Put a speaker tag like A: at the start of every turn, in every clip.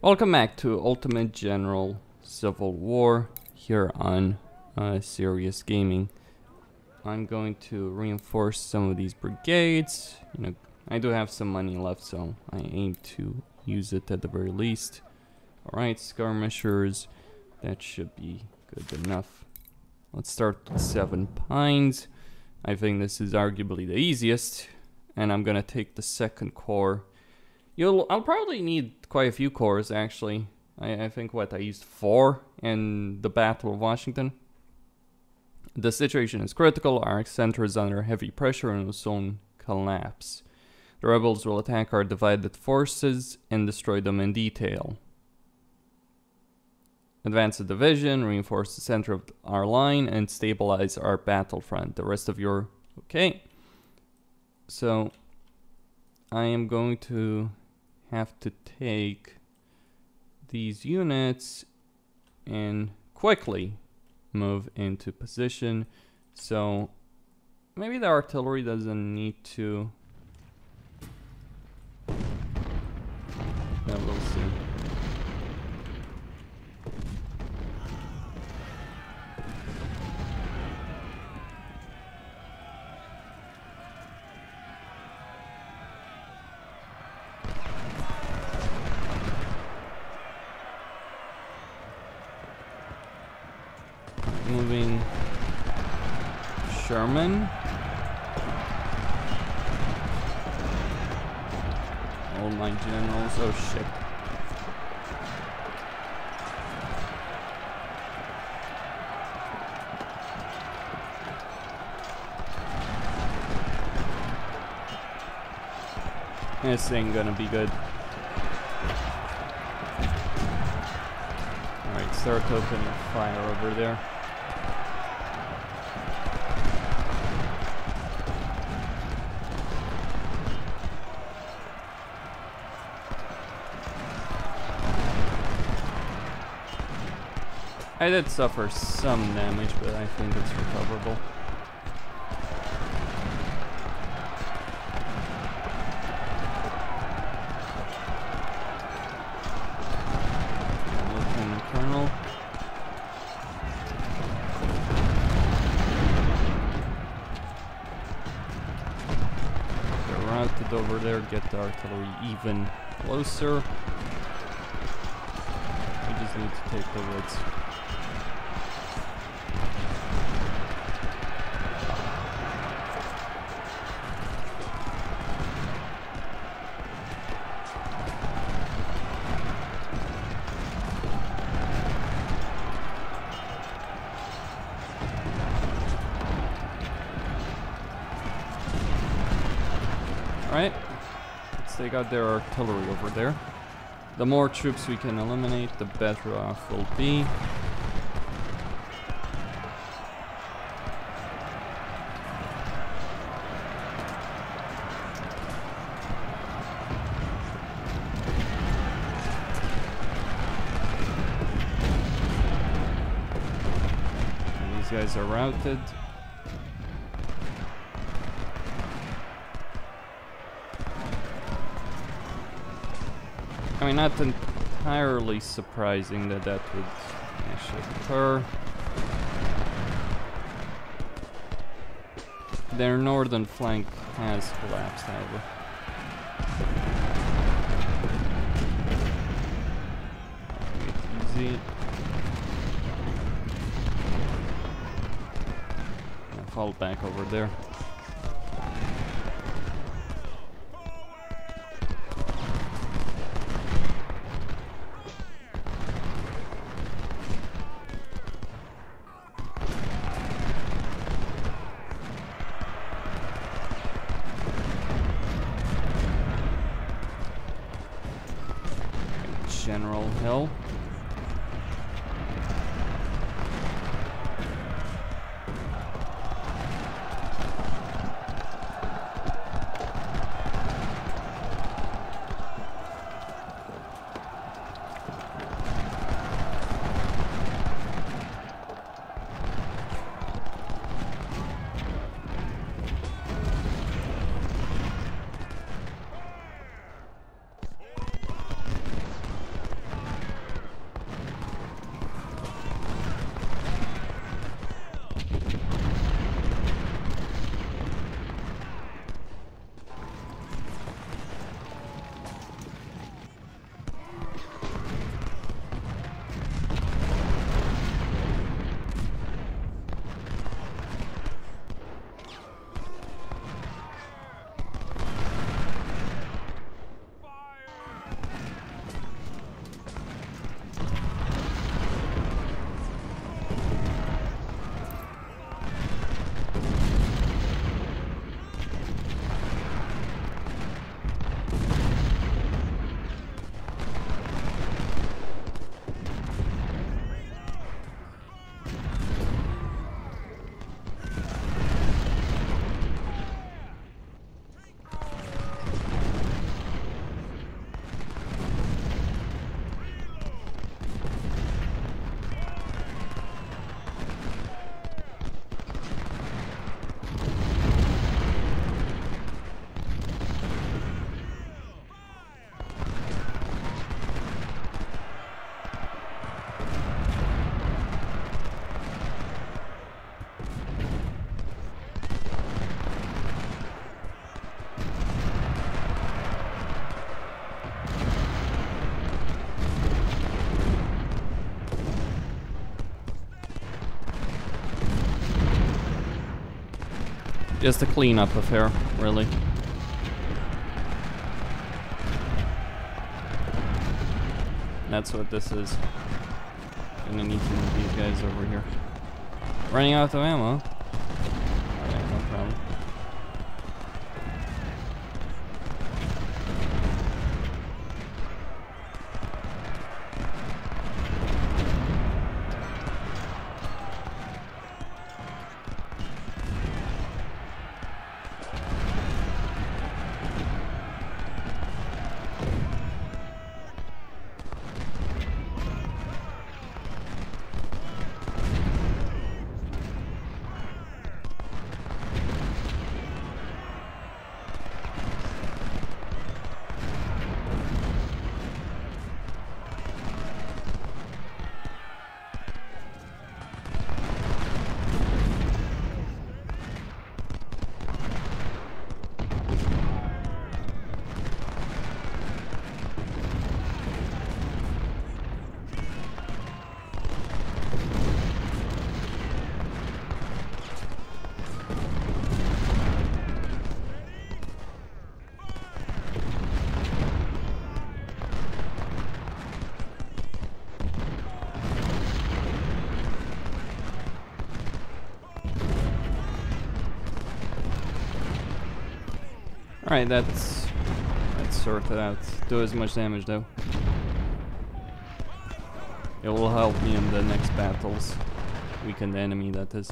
A: Welcome back to Ultimate General Civil War here on Serious Gaming. I'm going to reinforce some of these brigades. You know, I do have some money left, so I aim to use it at the very least. Alright, skirmishers. That should be good enough. Let's start with 7 Pines. I think this is arguably the easiest. And I'm gonna take the 2nd Corps. I'll probably need quite a few corps, actually. I think, I used 4 in the Battle of Washington. The situation is critical. Our center is under heavy pressure and will soon collapse. The rebels will attack our divided forces and destroy them in detail. Advance the division, reinforce the center of our line, and stabilize our battlefront. The rest of your... Okay. So, I am going to have to take these units and quickly move into position. So maybe the artillery doesn't need to. Yeah, we'll see. Moving Sherman. All my generals. Oh shit. This ain't gonna be good. Alright, start opening fire over there. I did suffer some damage, but I think it's recoverable. Lieutenant Colonel. They're routed over there, get the artillery even closer. We just need to take the woods. Alright, let's take out their artillery over there. The more troops we can eliminate, the better off we'll be. And these guys are routed. I mean, not entirely surprising that that would actually occur. Their northern flank has collapsed, however. It's easy. I fall back over there. General Hill. Just a cleanup affair, really. That's what this is. Gonna need to move these guys over here. Running out of ammo. Alright, no problem. Alright, that's sorted out. Do as much damage though. It will help me in the next battles. Weaken the enemy, that is.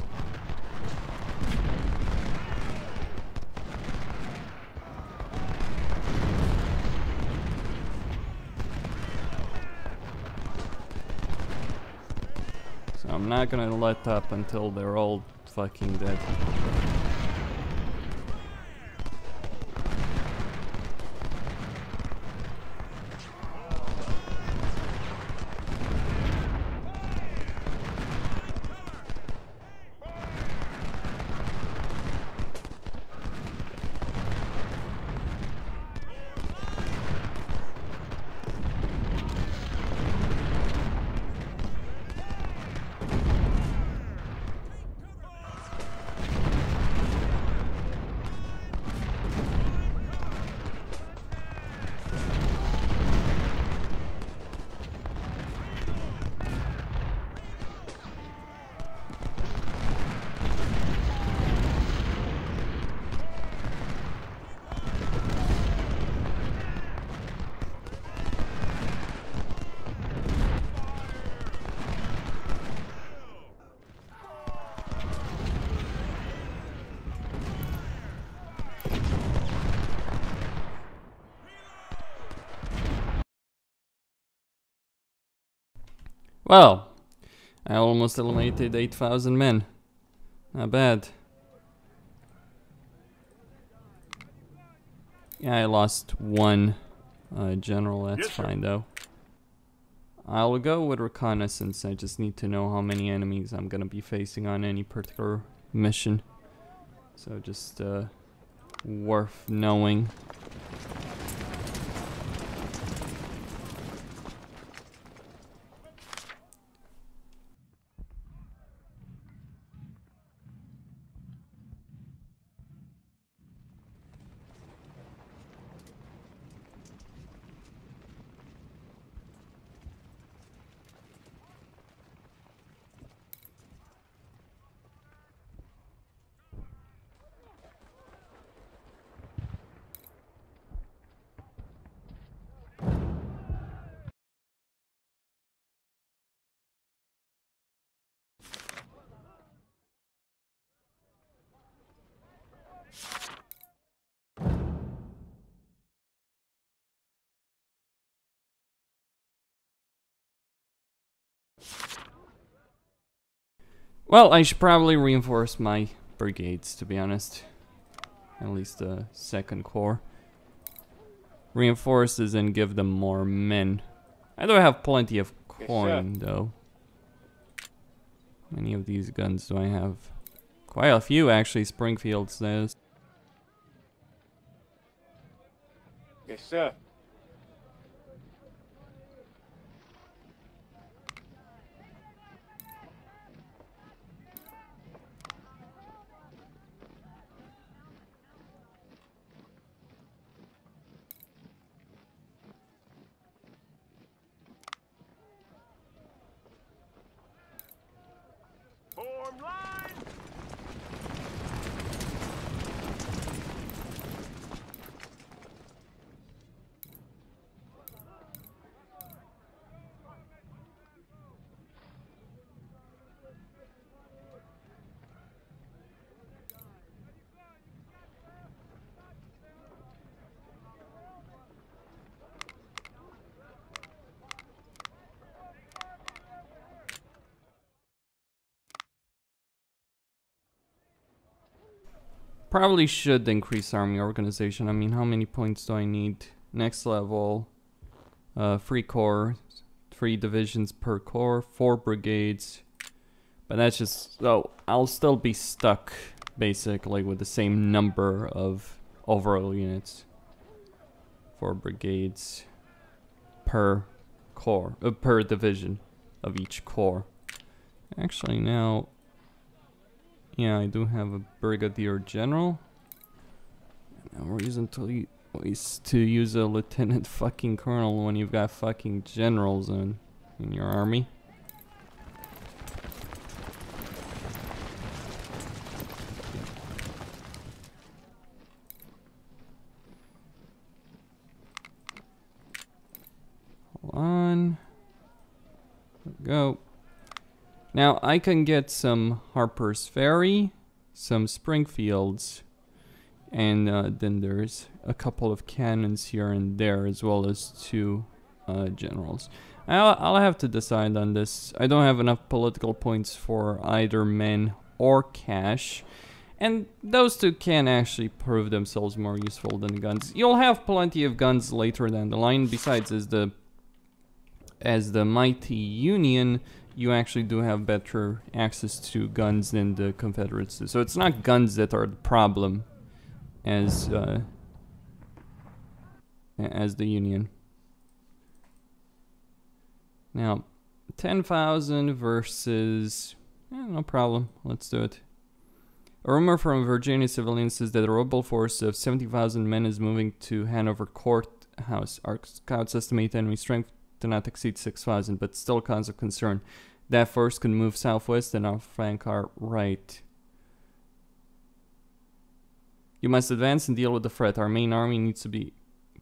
A: So I'm not gonna let up until they're all fucking dead. Well, I almost eliminated 8,000 men. Not bad. Yeah, I lost one general, that's fine though. I'll go with reconnaissance. I just need to know how many enemies I'm gonna be facing on any particular mission. So just worth knowing. Well, I should probably reinforce my brigades, to be honest. At least the 2nd Corps. Reinforce this and give them more men. I do have plenty of coin, though. How many of these guns do I have? Quite a few, actually. Springfield says.
B: Yes, sir.
A: Probably should increase army organization. I mean, how many points do I need? Next level, 3 corps, 3 divisions per corps, 4 brigades. But that's just, so I'll still be stuck basically with the same number of overall units. 4 brigades per corps, per division of each corps. Actually now, yeah, I do have a brigadier general. No reason to use a lieutenant fucking colonel when you've got fucking generals in your army. Hold on. Go. Now I can get some Harper's Ferry, some Springfields, and then there's a couple of cannons here and there, as well as 2 generals. I'll have to decide on this. I don't have enough political points for either men or cash, and those 2 can actually prove themselves more useful than guns. You'll have plenty of guns later down the line. Besides, as the mighty Union, you actually do have better access to guns than the Confederates do. So it's not guns that are the problem as the Union. Now, 10,000 versus... no problem, let's do it. A rumor from Virginia civilians says that a rebel force of 70,000 men is moving to Hanover Courthouse. Our scouts estimate enemy strength to not exceed 6,000, but still cause of concern. That force can move southwest and outflank our right. You must advance and deal with the threat. Our main army needs to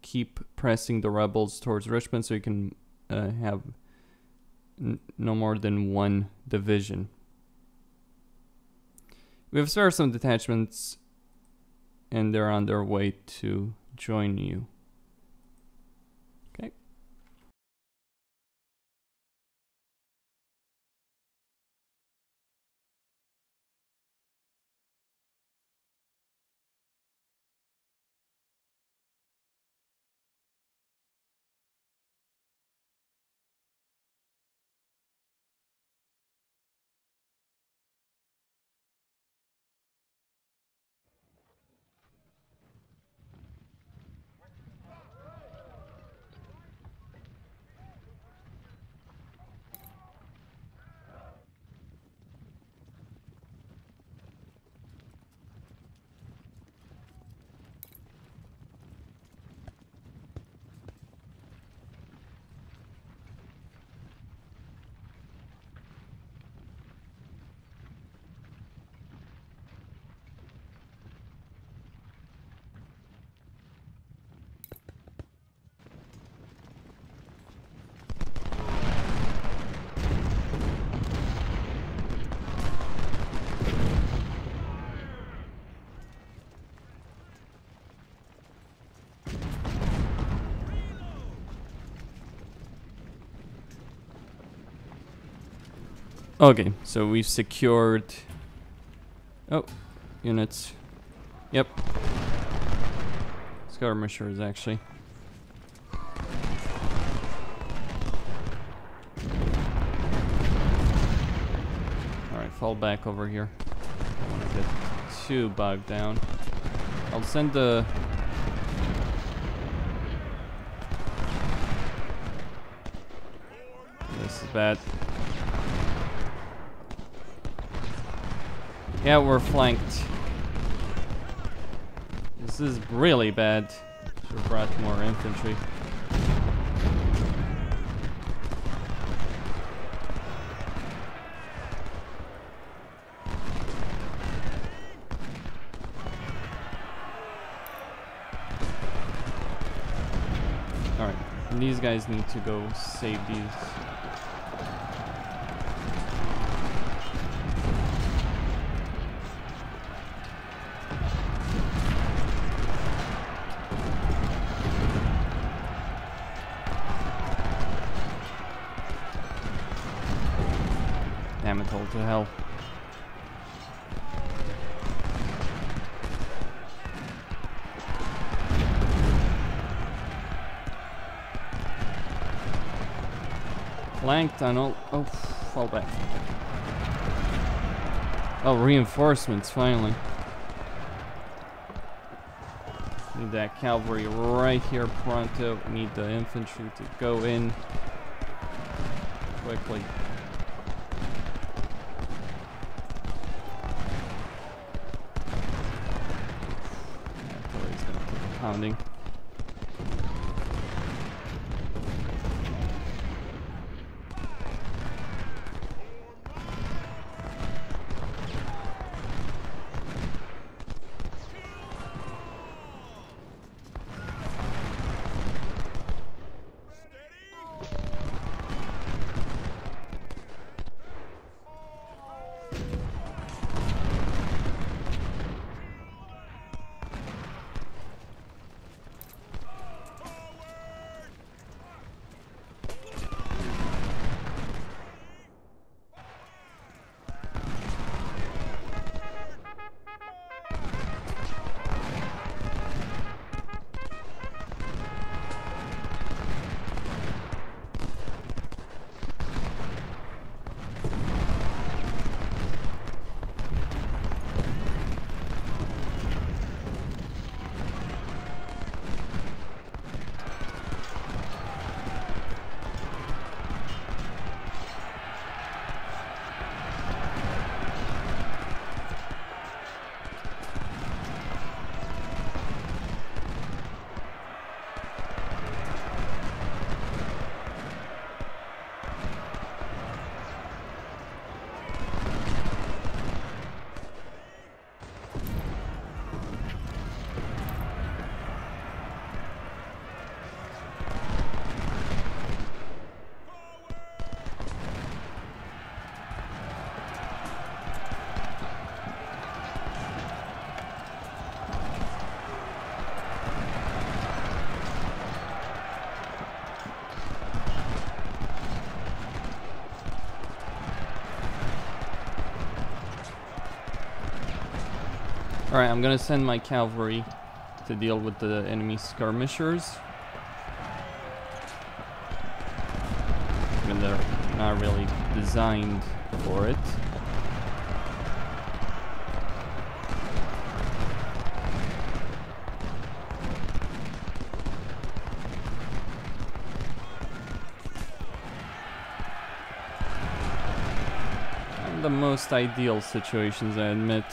A: keep pressing the rebels towards Richmond so you can have no more than 1 division. We have spared some detachments and they're on their way to join you. Okay. Okay, so we've secured... Oh, units. Yep. Skirmishers, actually. Alright, fall back over here. I don't want to get too bogged down. I'll send the... This is bad. Yeah, we're flanked. This is really bad. Should have brought more infantry. And these guys need to go save these. Damn it, all to hell. Flank tunnel. Oh, fall back. Oh, reinforcements, finally. Need that cavalry right here, pronto. Need the infantry to go in quickly. Artillery's gonna keep pounding. Alright, I'm gonna send my cavalry to deal with the enemy skirmishers. I mean, they're not really designed for it. Not the most ideal situations, I admit.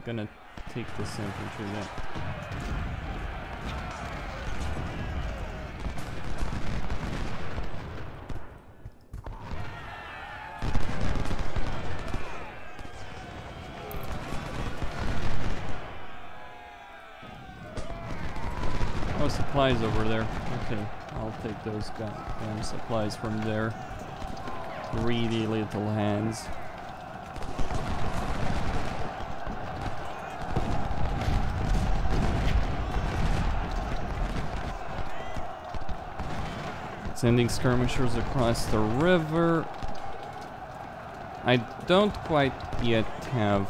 A: Gonna take this infantry then. Oh, supplies over there. Okay, I'll take those goddamn supplies from there. Greedy little hands. Sending skirmishers across the river. I don't quite yet have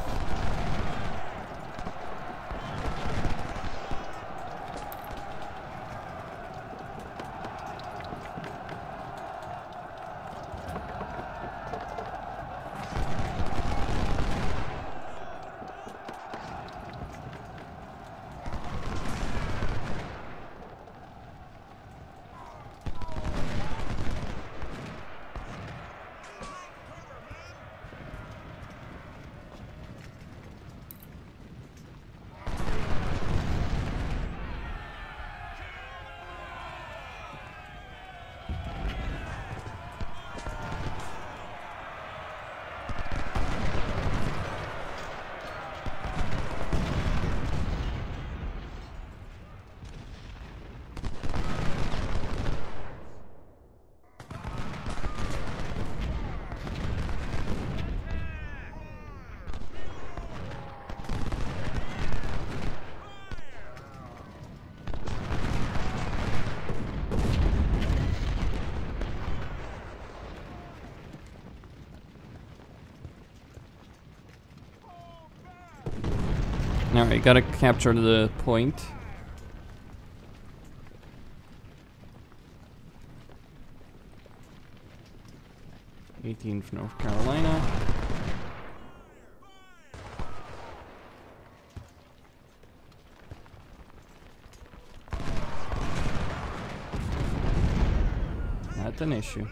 A: Alright, gotta capture the point. '18th North Carolina. Not an issue.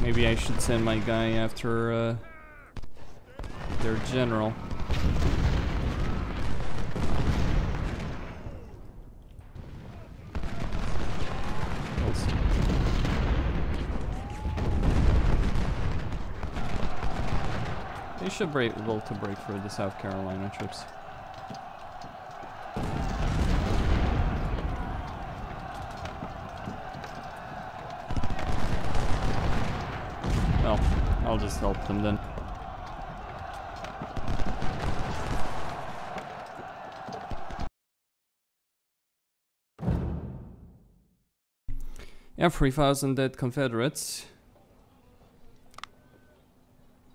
A: Maybe I should send my guy after their general. They should be able to break through the South Carolina troops. Well, I'll just help them then. Yeah, 3,000 dead Confederates.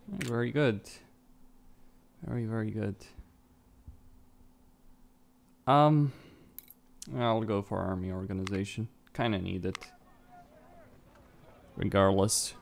A: Very good. Very, very good. I'll go for army organization. Kinda need it. Regardless.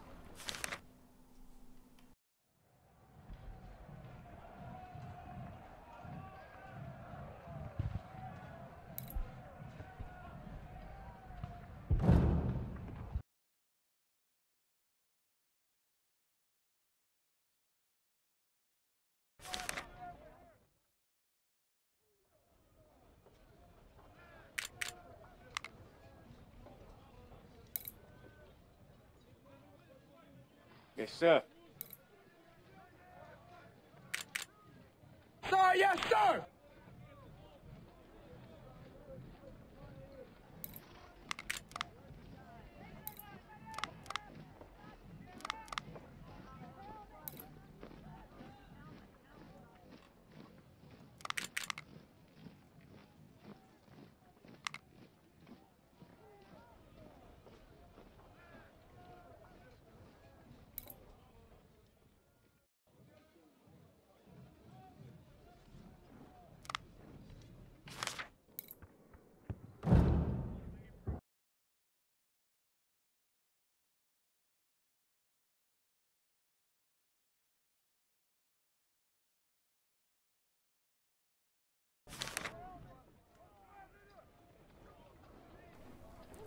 B: Yes, sir. Sir, yes, sir!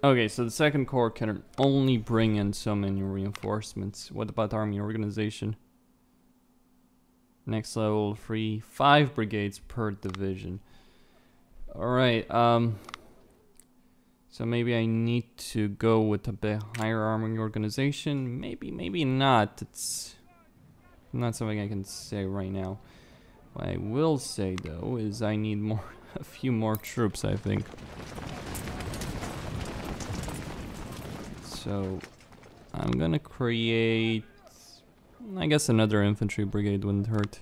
A: Okay, so the Second Corps can only bring in so many reinforcements. What about army organization? Next level 3, 5 brigades per division. Alright, so maybe I need to go with a bit higher army organization. Maybe not. It's not something I can say right now. What I will say though is I need a few more troops, I think. So I'm gonna create, I guess another infantry brigade wouldn't hurt.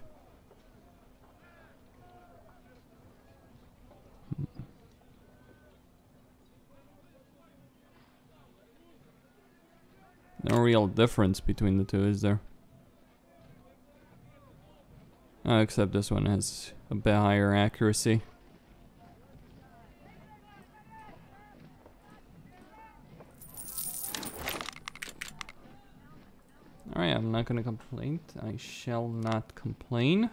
A: No real difference between the two, is there? Oh, except this one has a bit higher accuracy. Alright, I'm not gonna complain. I shall not complain.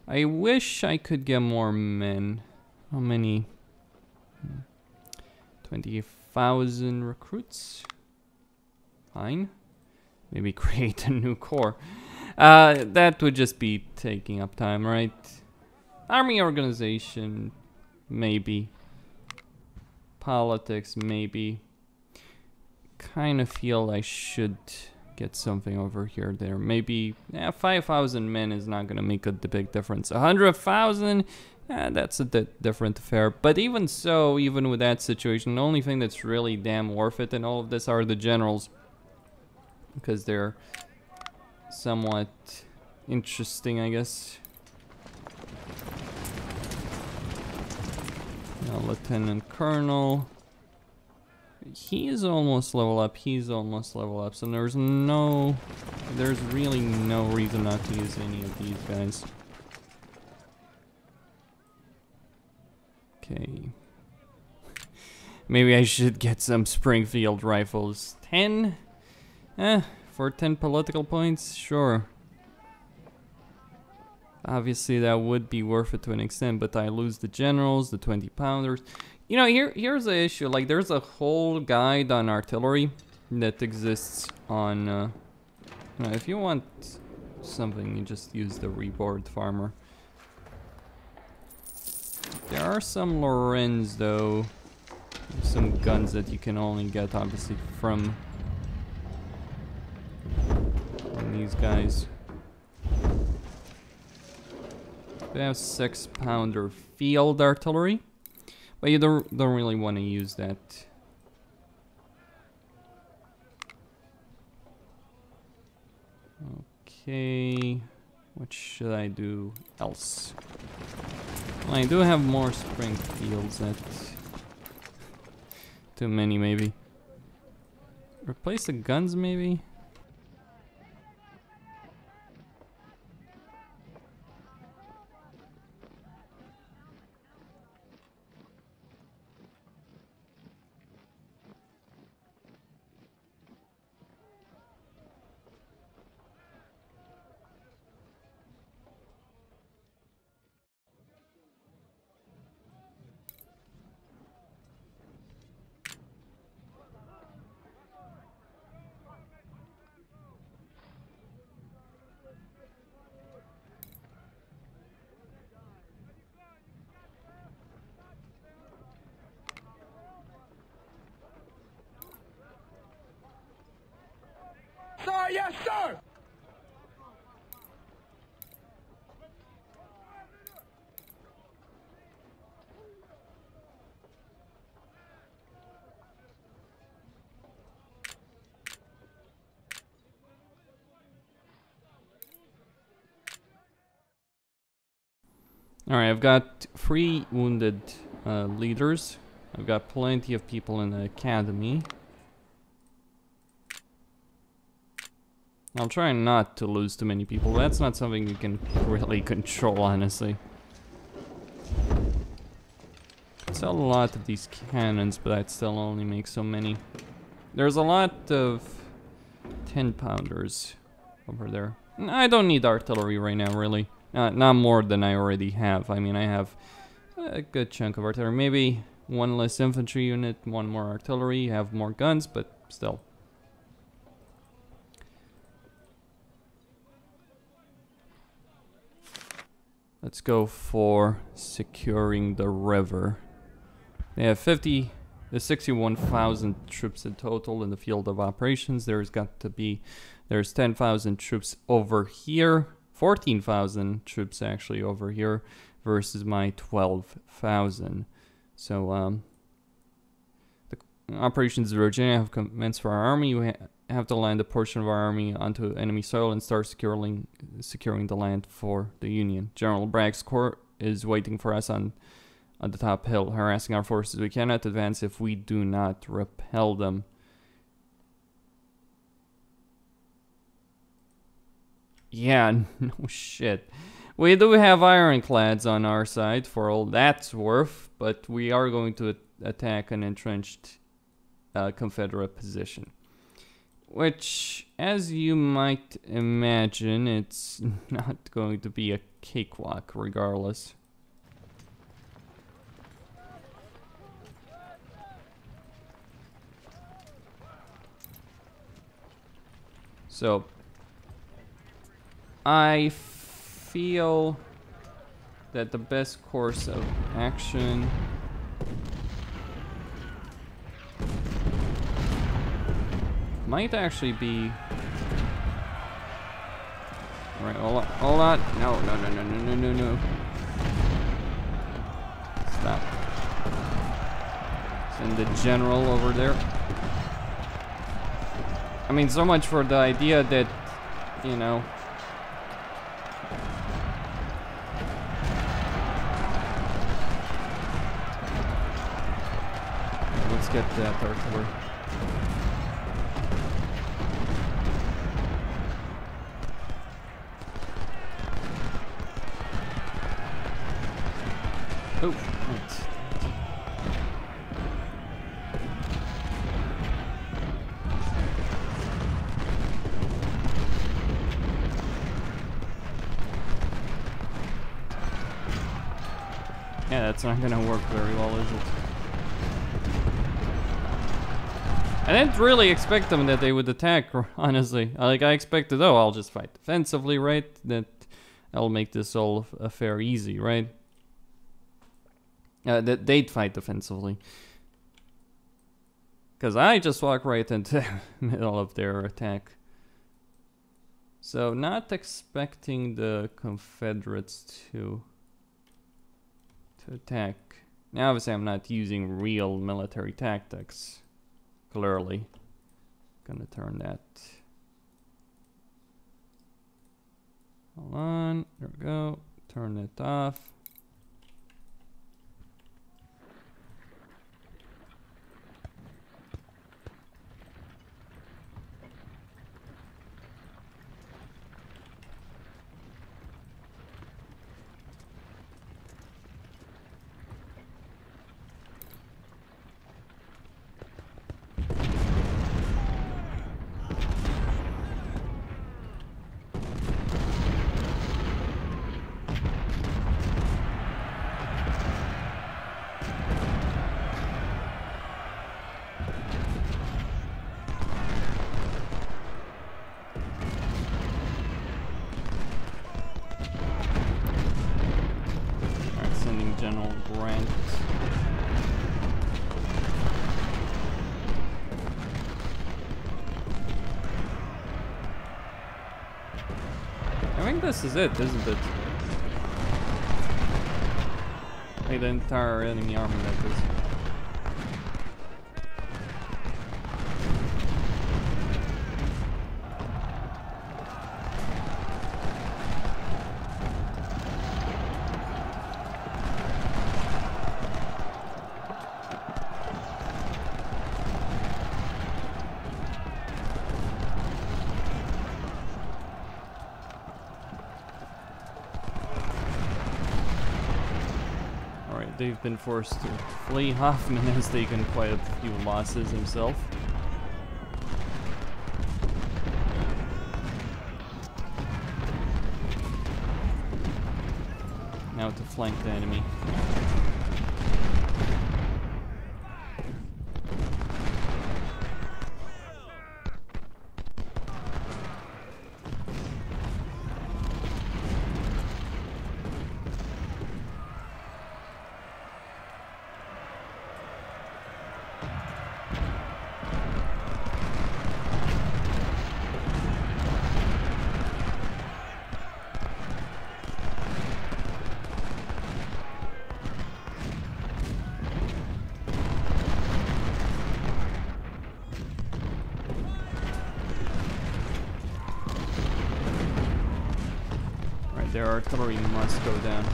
A: I wish I could get more men. How many? 20,000 recruits? Fine. Maybe create a new corps. That would just be taking up time, right? Army organization, maybe. Politics, maybe. Kind of feel I should get something over here, there. Maybe 5,000 men is not gonna make a big difference. 100,000, that's a different affair. But even so, even with that situation, the only thing that's really damn worth it in all of this are the generals, because they're somewhat interesting, I guess. Now, Lieutenant Colonel. He is almost level up. He's almost level up. So there's really no reason not to use any of these guys. Okay. Maybe I should get some Springfield rifles. 10? For 10 political points? Sure. Obviously that would be worth it to an extent, but I lose the generals, the 20-pounders. You know, here's the issue. Like, there's a whole guide on artillery that exists on... you know, if you want something, you just use the reward farmer. There are some Lorenz, though. Some guns that you can only get, obviously, from these guys. They have 6-pounder field artillery, but you don't really want to use that. Okay, what should I do else? Well, I do have more Springfields. That's too many, maybe. Replace the guns, maybe.
B: Sir, yes, sir!
A: Alright, I've got 3 wounded leaders. I've got plenty of people in the academy. I'll try not to lose too many people. That's not something you can really control, honestly. It's a lot of these cannons, but I'd still only make so many. There's a lot of 10-pounders over there. I don't need artillery right now, really. Not more than I already have. I mean, I have a good chunk of artillery. Maybe 1 less infantry unit, 1 more artillery, have more guns, but still. Let's go for securing the river. They have 61,000 troops in total in the field of operations. There's 10,000 troops over here, 14,000 troops actually over here versus my 12,000. So the operations in Virginia have commenced for our army. We have to land a portion of our army onto enemy soil and start securing the land for the Union. General Bragg's corps is waiting for us on the top hill, harassing our forces. We cannot advance if we do not repel them. Yeah, no shit. We do have ironclads on our side for all that's worth, but we are going to attack an entrenched Confederate position. Which, as you might imagine, it's not going to be a cakewalk regardless. So, I feel that the best course of action might actually be... Alright, hold on. No. Stop. Send the general over there. I mean, so much for the idea that, you know, let's get that artillery. Oh, right. Yeah, that's not gonna work very well, is it? I didn't really expect them that they would attack, honestly. Like, I expected, oh, I'll just fight defensively, right? That I'll make this all affair easy, right? That they'd fight defensively. Because I just walk right into the middle of their attack. So, not expecting the Confederates to attack. Now, obviously, I'm not using real military tactics. Clearly. Gonna turn that. Hold on. There we go. Turn it off. General Grant. I think this is it, isn't it? Like the entire enemy army that is. They've been forced to flee. Hoffman has taken quite a few losses himself. Now to flank the enemy. Their artillery must go down.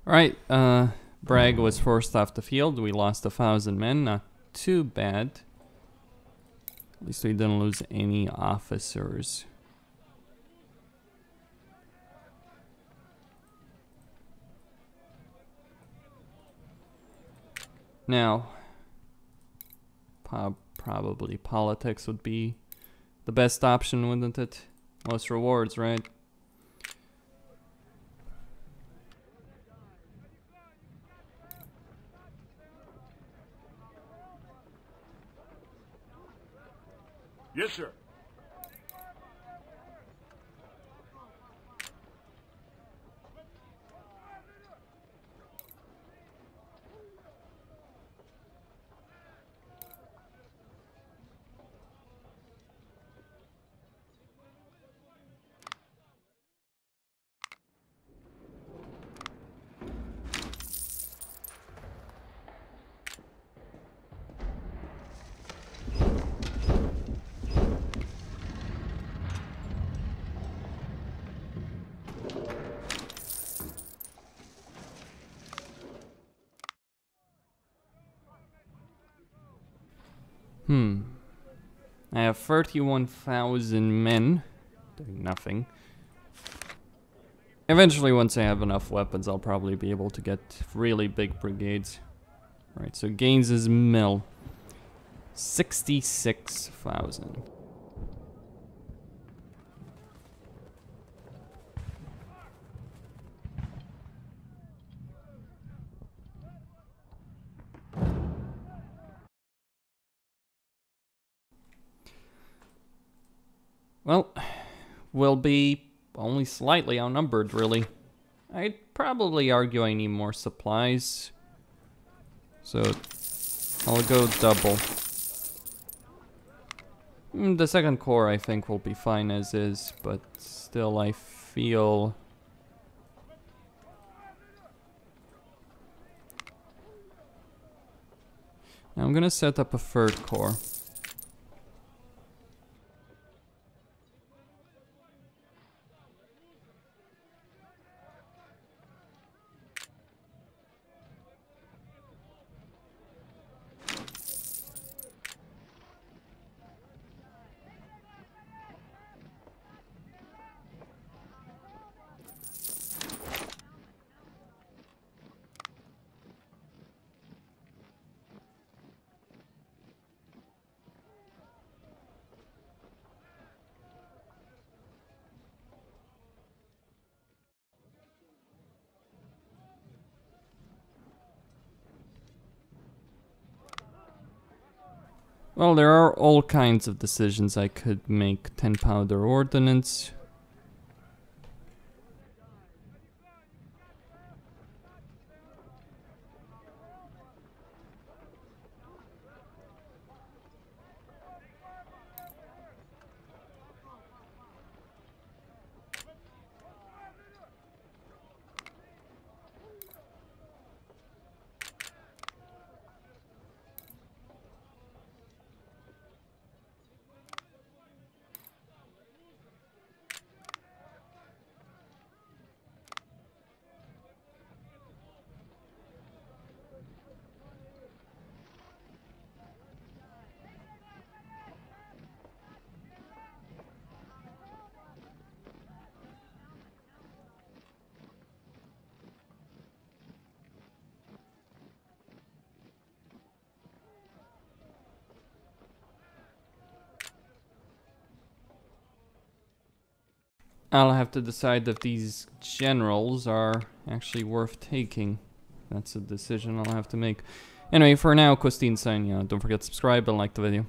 A: Alright, Bragg was forced off the field. We lost 1,000 men, not too bad. At least we didn't lose any officers. Now, probably politics would be the best option, wouldn't it? Most rewards, right?
B: Yes, sir.
A: I have 31,000 men doing nothing. Eventually, once I have enough weapons, I'll probably be able to get really big brigades. Right, so Gaines's mill. 66,000. Well, we'll be only slightly outnumbered, really. I'd probably argue I need more supplies. So, I'll go double. The second corps, I think, will be fine as is, but still, I feel... Now I'm gonna set up a third corps. Well, there are all kinds of decisions I could make. 10 powder ordnance. I'll have to decide if these generals are actually worth taking. That's a decision I'll have to make. Anyway, for now, Costin signing out. Don't forget to subscribe and like the video.